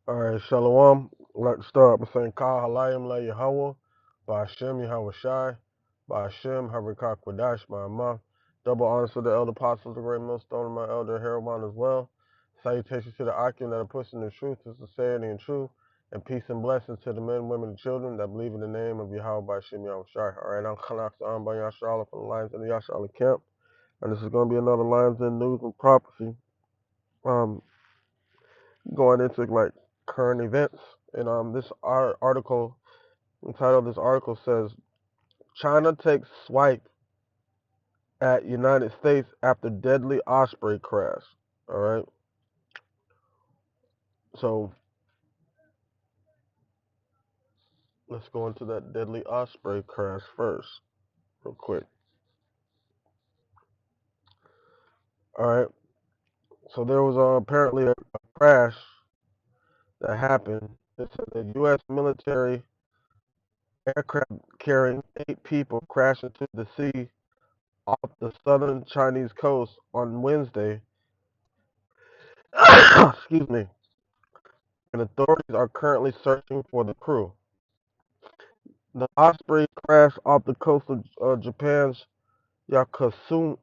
All right, Shalom. I'd like to start by saying Kal Halayim La Yahweh, by Hashem Yahweh Shai, by Hashem Harakak Wadash, by Amah. Double honors to the elder apostles, the great millstone, and my elder Herod as well. Salutations to the Akim that are pushing the truth, to sincerity and truth, and peace and blessings to the men, women, and children that believe in the name of Yahweh by Hashem Yahweh Shai. All right, I'm Khanak Sa'am by Yasharallah from the Lions of the Yasharallah camp, and this is going to be another Lions in News and Prophecy. Um, Going into like current events. And this article, the title of this article says, China takes swipe at United States after deadly Osprey crash. All right. So let's go into that deadly Osprey crash first, real quick. All right. So there was apparently a crash that happened. It said the U.S. military aircraft carrying 8 people crashed into the sea off the southern Chinese coast on Wednesday. Excuse me. And authorities are currently searching for the crew. The Osprey crashed off the coast of Japan's Yakushima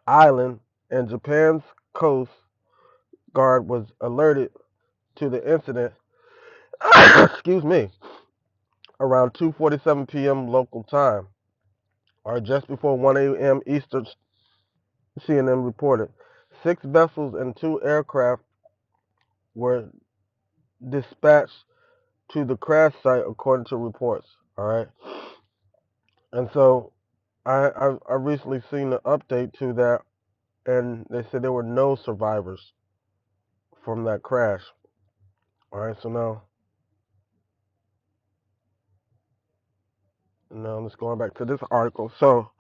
Island, and Japan's Coast Guard was alerted to the incident. Excuse me, around 2:47 p.m. local time, or just before 1 a.m. Eastern. CNN reported 6 vessels and 2 aircraft were dispatched to the crash site, according to reports. All right, and so I recently seen an update to that, and they said there were no survivors from that crash. All right, so now let's go back to this article. So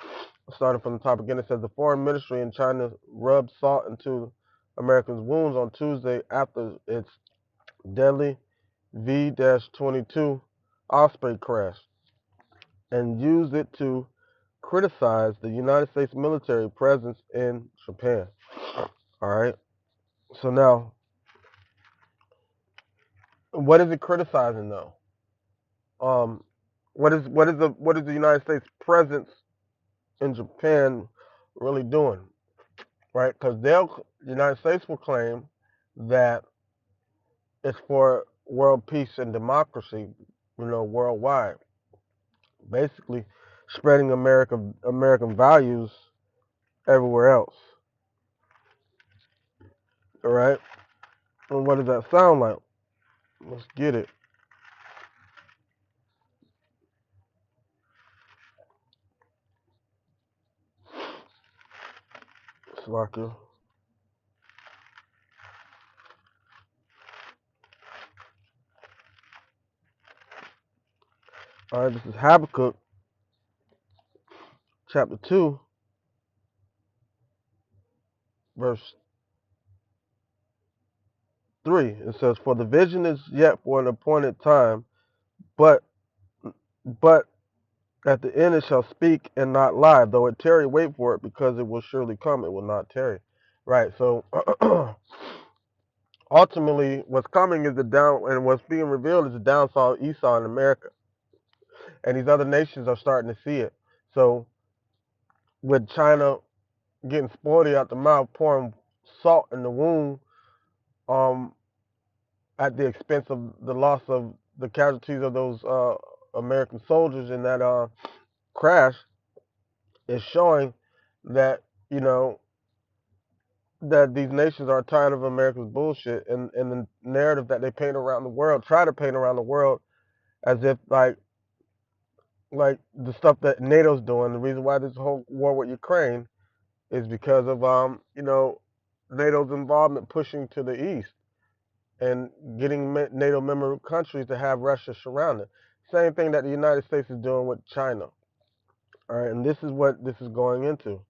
starting from the top again, it says the foreign ministry in China rubbed salt into Americans' wounds on Tuesday after its deadly V-22 Osprey crash, and used it to criticize the United States military presence in Japan. All right. So now, what is it criticizing though? Um, what is the United States presence in Japan really doing? Right? Because the United States will claim that it's for world peace and democracy, worldwide. Basically, spreading American values everywhere else. All right. And what does that sound like? Let's get it. Slacker. All right, this is Habakkuk chapter 2, verse 3. It says, "For the vision is yet for an appointed time, but but at the end it shall speak and not lie. Though it tarry, wait for it, because it will surely come. It will not tarry." Right. So ultimately, what's coming is the down, and what's being revealed is the downfall of Esau in America, and these other nations are starting to see it. So with China getting spoiled out the mouth, pouring salt in the wound, um, at the expense of the loss of the casualties of those American soldiers in that crash, is showing that you know that these nations are tired of America's bullshit, and the narrative that they paint around the world, try to paint around the world, as if like the stuff that NATO's doing. The reason why this whole war with Ukraine is because of NATO's involvement pushing to the east and getting NATO member countries to have Russia surrounded. Same thing that the United States is doing with China. All right, and this is what this is going into.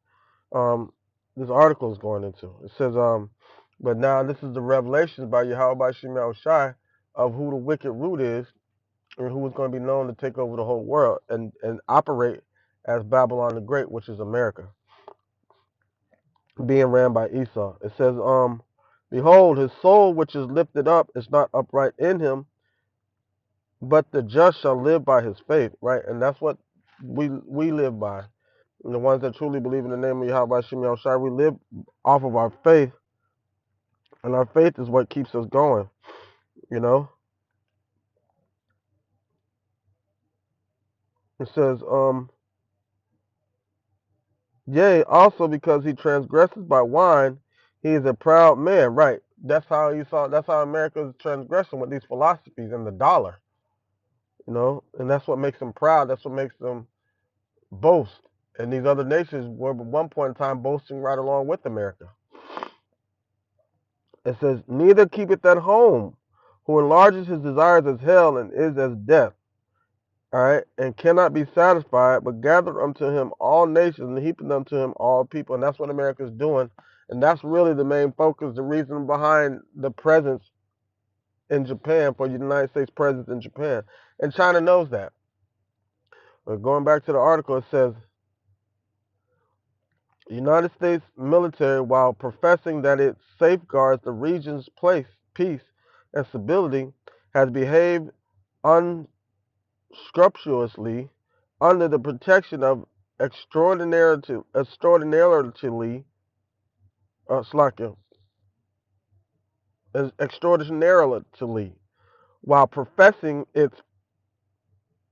Um, this article is going into. It says, but now this is the revelations by Yahweh by Shemel Shai of who the wicked root is and who is going to be known to take over the whole world and operate as Babylon the Great, which is America. being ran by Esau. It says, behold, his soul which is lifted up is not upright in him, but the just shall live by his faith, right? And that's what we live by. And the ones that truly believe in the name of Yahweh Shem Yahushua, we live off of our faith, and our faith is what keeps us going, you know? It says, yea, also because he transgresses by wine, he is a proud man, right? That's how America is transgressing with these philosophies and the dollar, you know? And that's what makes them proud. That's what makes them boast. And these other nations were at one point in time boasting right along with America. It says, neither keepeth at home, who enlarges his desires as hell and is as death. All right, and cannot be satisfied, but gathered unto him all nations and heaping unto him all people. And that's what America is doing. And that's really the main focus, the reason behind the presence in Japan, for the United States presence in Japan. And China knows that. But going back to the article, it says, the United States military, while professing that it safeguards the region's peace and stability, has behaved unscrupulously under the protection of extraordinarily, slacking, extraordinarily, while professing it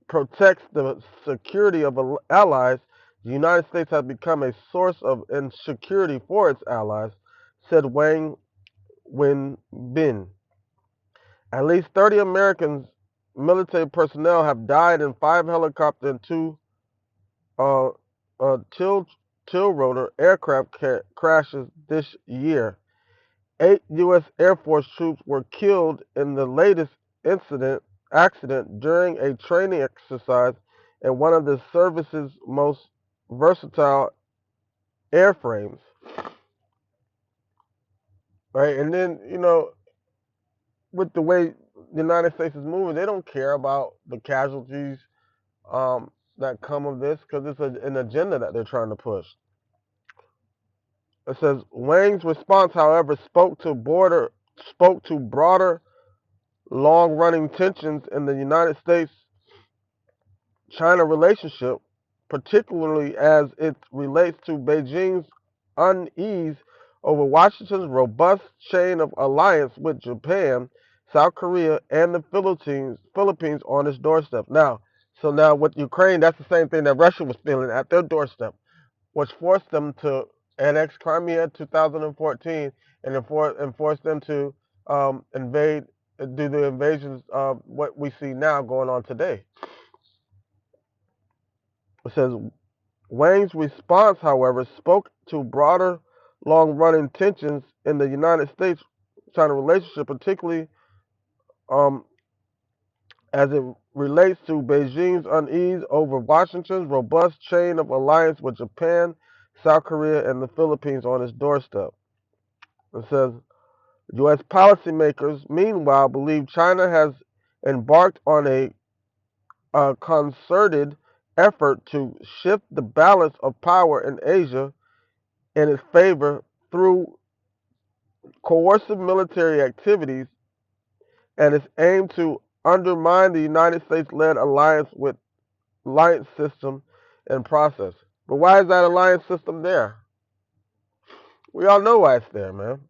protects the security of allies. The United States has become a source of insecurity for its allies, said Wang Wenbin. At least 30 American military personnel have died in 5 helicopter and 2 uh, tiltrotor aircraft crashes this year. 8 U.S. Air Force troops were killed in the latest accident during a training exercise in one of the service's most versatile airframes. Right, and then with the way the United States is moving, they don't care about the casualties that come of this because it's an agenda that they're trying to push. It says Wang's response, however, spoke to broader, long-running tensions in the United States-China relationship, particularly as it relates to Beijing's unease over Washington's robust chain of alliance with Japan, South Korea, and the Philippines on its doorstep. Now with Ukraine, that's the same thing that Russia was feeling at their doorstep, which forced them to annex Crimea in 2014 and forced them to do the invasions of what we see now going on today. It says Wang's response, however, spoke to broader, long-running tensions in the United States-China relationship, particularly um, as it relates to Beijing's unease over Washington's robust chain of alliance with Japan, South Korea, and the Philippines on its doorstep. It says U.S. policymakers, meanwhile, believe China has embarked on a concerted effort to shift the balance of power in Asia in its favor through coercive military activities and its aim to undermine the United States-led alliance system and process. But why is that alliance system there? We all know why it's there, man.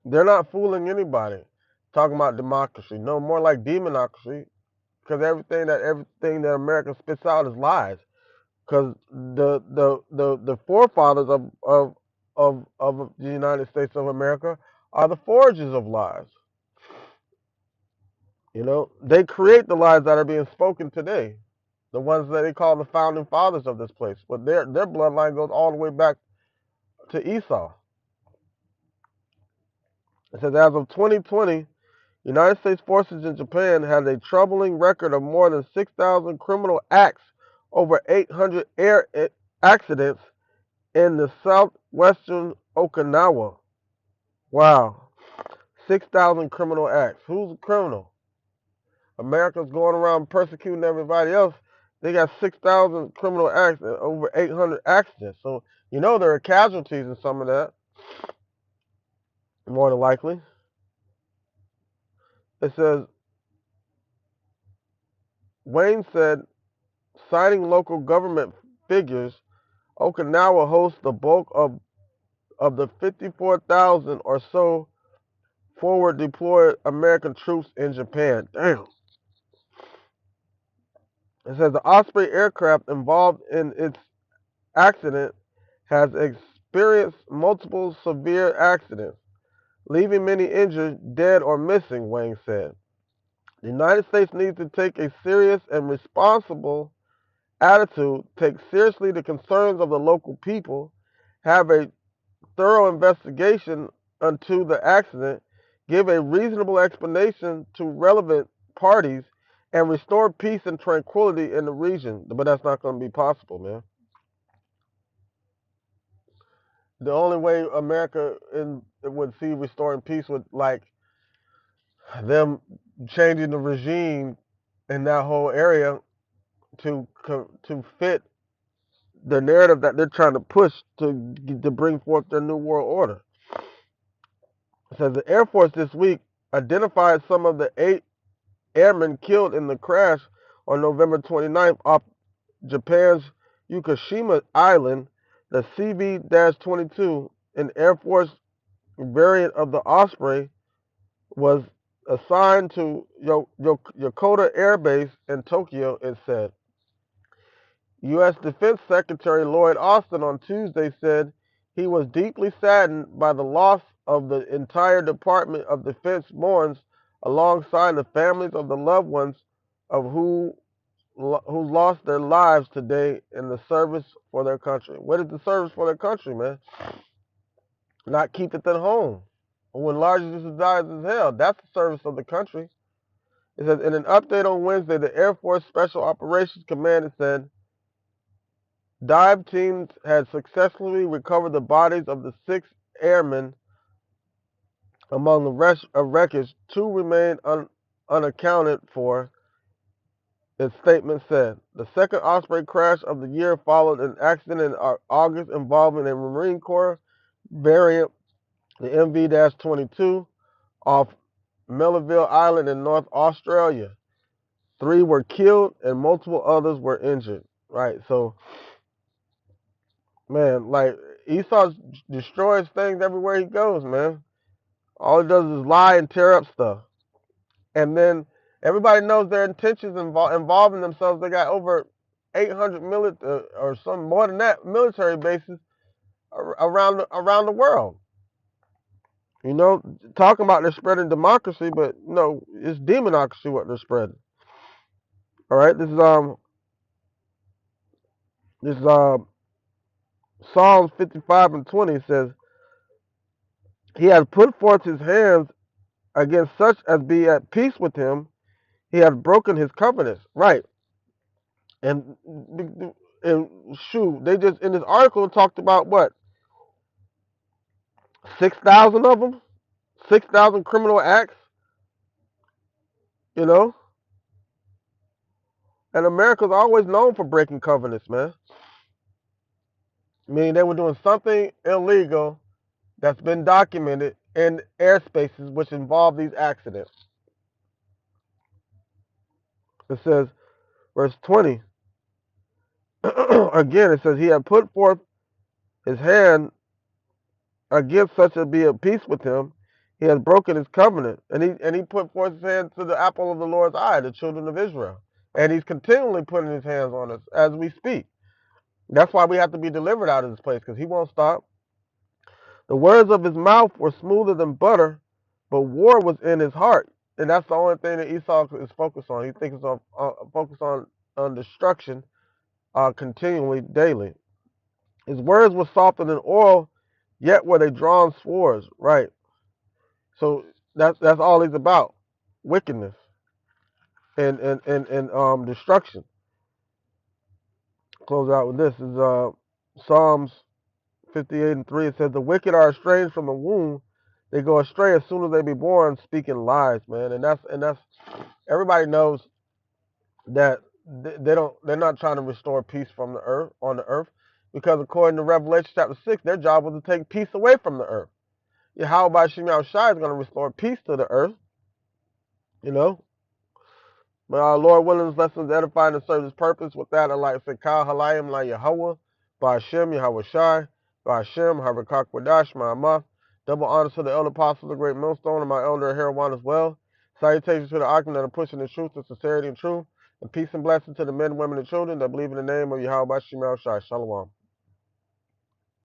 They're not fooling anybody. Talking about democracy, no, more like demonocracy, because everything that America spits out is lies. Because the forefathers of the United States of America are the forgers of lies. They create the lies that are being spoken today. The ones that they call the founding fathers of this place, but their bloodline goes all the way back to Esau. It says as of 2020, United States forces in Japan had a troubling record of more than 6,000 criminal acts, over 800 air accidents in the southwestern Okinawa. Wow. 6,000 criminal acts. Who's a criminal? America's going around persecuting everybody else. They got 6,000 criminal acts and over 800 accidents. So You know there are casualties in some of that, more than likely. It says, Wayne said, citing local government figures, Okinawa hosts the bulk of the 54,000 or so forward deployed American troops in Japan. Damn. It says the Osprey aircraft involved in its accident has experienced multiple severe accidents, leaving many injured, dead, or missing, Wang said. The United States needs to take a serious and responsible attitude, take seriously the concerns of the local people, have a thorough investigation into the accident, give a reasonable explanation to relevant parties, and restore peace and tranquility in the region. But that's not going to be possible, man. The only way America would see restoring peace would like them changing the regime in that whole area to fit the narrative that they're trying to push to bring forth their new world order. It says the Air Force this week identified some of the 8 airmen killed in the crash on November 29th off Japan's Yukushima Island. The CV-22, an Air Force variant of the Osprey, was assigned to Yokota Air Base in Tokyo, it said. U.S. Defense Secretary Lloyd Austin on Tuesday said he was deeply saddened by the loss of the entire Department of Defense mourns alongside the families of the loved ones of who lost their lives today in the service for their country. What is the service for their country, man? Not keep it at home. When largest desires is hell, that's the service of the country. It says in an update on Wednesday, the Air Force Special Operations Command said dive teams had successfully recovered the bodies of the 6 airmen. Among the rest of wreckage, 2 remain unaccounted for, its statement said. The second Osprey crash of the year followed an accident in August involving a Marine Corps variant, the MV-22, off Melville Island in North Australia. 3 were killed and multiple others were injured. Right, so man, like Esau destroys things everywhere he goes, man. All he does is lie and tear up stuff. And then everybody knows their intentions involving themselves. They got over 800 or some more than that military bases around the world. You know, talking about they're spreading democracy, but no, it's demonocracy what they're spreading. All right, this is Psalms 55:20 says, He has put forth his hands against such as be at peace with him. He has broken his covenants. Right. And shoot, they just in this article talked about what 6,000 of them, 6,000 criminal acts. You know, and America's always known for breaking covenants, man. Meaning they were doing something illegal that's been documented in airspaces which involve these accidents. It says, verse 20. Again, it says he had put forth his hand against such as be at peace with him. He has broken his covenant, and he put forth his hand to the apple of the Lord's eye, the children of Israel. And he's continually putting his hands on us as we speak. That's why we have to be delivered out of this place, because he won't stop. The words of his mouth were smoother than butter, but war was in his heart. And that's the only thing that Esau is focused on. He thinks on focused on destruction continually, daily. His words were softer than oil, yet were they drawn swords. Right. So that's all he's about. Wickedness and destruction. Close out with this is Psalms 58:3. It says the wicked are estranged from the womb. They go astray as soon as they be born, speaking lies, man. And that's everybody knows that they're not trying to restore peace from the earth on the earth. Because according to Revelation chapter 6, their job was to take peace away from the earth. Yahweh Shem Shai is going to restore peace to the earth, you know. But our Lord willing, this lesson is edifying and serve his purpose. With that, I'd like to say, Kal Halayim La Yahweh, by Hashem, Yahweh Shai, by Hashem, Harakak Wadash, Ma'amah. Double honors to the elder apostles, the great millstone, and my elder Herawan as well. Salutations to the Akim that are pushing the truth, the sincerity, and truth. And peace and blessing to the men, women, and children that believe in the name of Yahweh Shem Shai. Shalom.